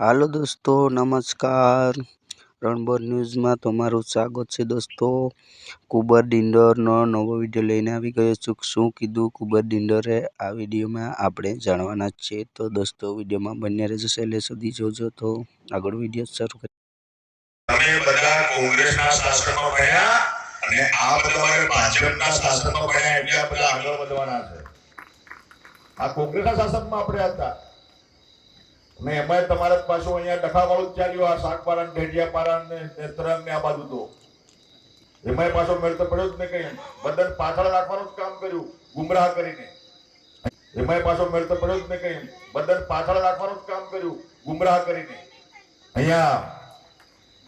હાલો દોસ્તો, નમસ્કાર। રણબોર ન્યૂઝમાં તમારું સ્વાગત છે દોસ્તો। કુબર ડિંડોરનો નવો વિડીયો લઈને આવી ગયો છું। શું કીધું કુબર ડિંડોરે આ વિડીયોમાં આપણે જાણવાના છે। તો દોસ્તો વિડીયોમાં બન્યા રહેજો, છેલ્લે સુધી જોજો। તો આગળ વિડીયો શરૂ કરીએ। તમે બધા કોંગ્રેસના શાસનમાં ભણ્યા અને આ બધા ભાજપના શાસનમાં ભણ્યા એટલે આ બધા આગળ વધવાના છે। આ કોંગ્રેસના શાસનમાં આપણે હતા ને એમાં તમારે પાછું અહીંયા ડખાવાળું ચાલ્યું, આ શાકપારા ને ઢેડિયાપારા ને નેત્રંગ ને આ બાજુ તો એમાં પાછો મેળ તો પડ્યો જ ને, કઈ બધાને પાછળ રાખવાનું જ કામ કર્યું ગુમરાહ કરીને। એમાં પાછો મેળ તો પડ્યો જ ને, કઈ બધાને પાછળ રાખવાનું જ કામ કર્યું ગુમરાહ કરીને। અહીંયા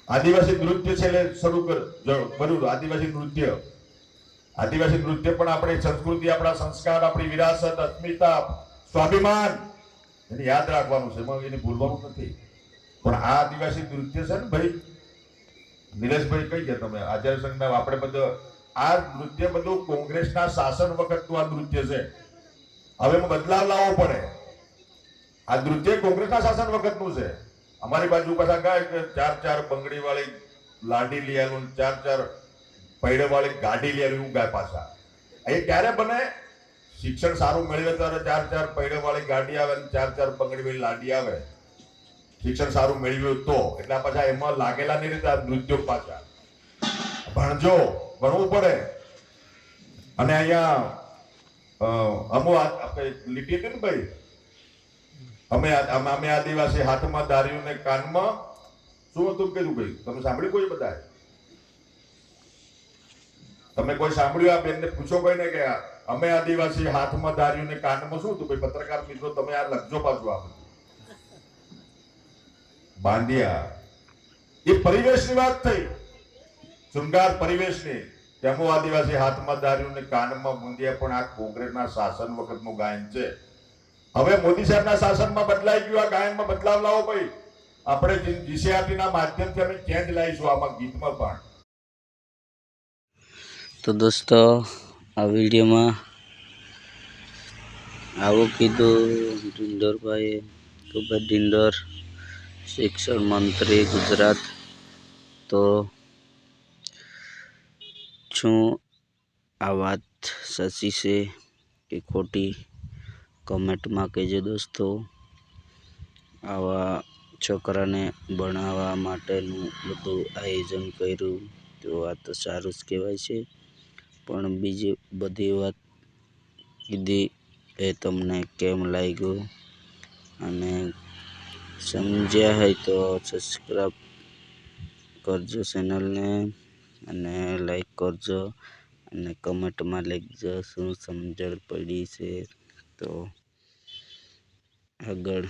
આદિવાસી નૃત્ય છે શરૂ કર્યું। આદિવાસી નૃત્ય પણ આપણી સંસ્કૃતિ, આપણા સંસ્કાર, આપણી વિરાસત, અસ્મિતા, સ્વાભિમાન એને યાદ રાખવાનું છે, એમાં એને ભૂલવાનું નથી। પણ આ આદિવાસી નૃત્ય છે ને ભાઈ, નિલેશભાઈ કઈ ગયા તમે? આચાર્ય સંઘના આપણે બધું આ નૃત્ય બધું કોંગ્રેસના શાસન વખતનું આ નૃત્ય છે। હવે એમાં બદલાવ લાવવો પડે। આ નૃત્ય કોંગ્રેસના શાસન વખતનું છે। અમારી બાજુ પાછા ગાય કે 4-4 બંગડી વાળી લાડી લઈ આવ્યું, 4-4 પૈડે વાળી ગાડી લઈ આવ્યું ગાય પાછા। એ ક્યારે બને? શિક્ષણ સારું મેળવે ત્યારે 4-4 પૈડે વાળી ગાડી આવે અને 4-4 બંગડી વાળી લાડી આવે। શિક્ષણ સારું મેળવ્યું તો એટલે પાછા એમાં લાગેલા નહીં રહેતા નૃત્યો પાછા। ભણજો, ભણવું પડે। અને અહીંયા અમો લીટી હતી ને ભાઈ, અમે આદિવાસી હાથમાં દાર્યું ને કાનમાં શું હતું કીધું ભાઈ? તમે સાંભળ્યું કોઈ બધા? તમે કોઈ સાંભળ્યું? આ બેનને પૂછો કોઈને કે અમે આદિવાસી હાથમાં દાર્યું ને કાનમાં શું હતું ભાઈ? પત્રકાર મિત્રો તમે આ લખજો પાછું આ બાંધિયા। એ પરિવેશની વાત થઈ, શૃંગાર પરિવેશની। તેમાં આદિવાસી હાથમાં દાર્યું ને કાનમાં મૂંદિયા પણ આ કોંગ્રેસના શાસન વખતનું ગાયન છે। હવે મોદી સાહેબના શાસનમાં બદલાઈ ગયું, આ ગાયનમાં બદલાવ લાવો ભાઈ। આપણે જીસીઆરટી ના માધ્યમથી અમે ચેન્જ લાવીશું આમાં ગીતમાં પણ। તો દોસ્તો આ વિડીયોમાં આવું કીધું ડિંડોરભાઈએ। કુબર ડિંડોર શિક્ષણ મંત્રી ગુજરાત। તો શું આ વાત સાચી છે કે ખોટી? કમેન્ટમાં કહેજો દોસ્તો। આવા છોકરાને ભણાવવા માટેનું બધું આયોજન કર્યું તો આ તો સારું જ કહેવાય છે। પણ બીજી બધી વાત કીધી એ તમને કેમ લાગ્યું? અને સમજ્યા હોય તો સબસ્ક્રાઈબ કરજો ચેનલને અને લાઈક કરજો અને કમેન્ટમાં લખજો શું સમજણ પડી છે। તો આગળ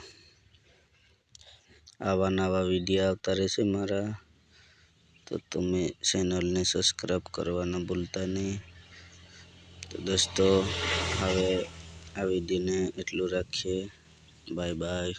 આવા નવા વિડીયો આવતા રહેશે મારા, તો તમે ચેનલને સબસ્ક્રાઈબ કરવાના ભૂલતા નહીં। તો દોસ્તો હવે આ વિડીયોને એટલું રાખીએ। Bye bye.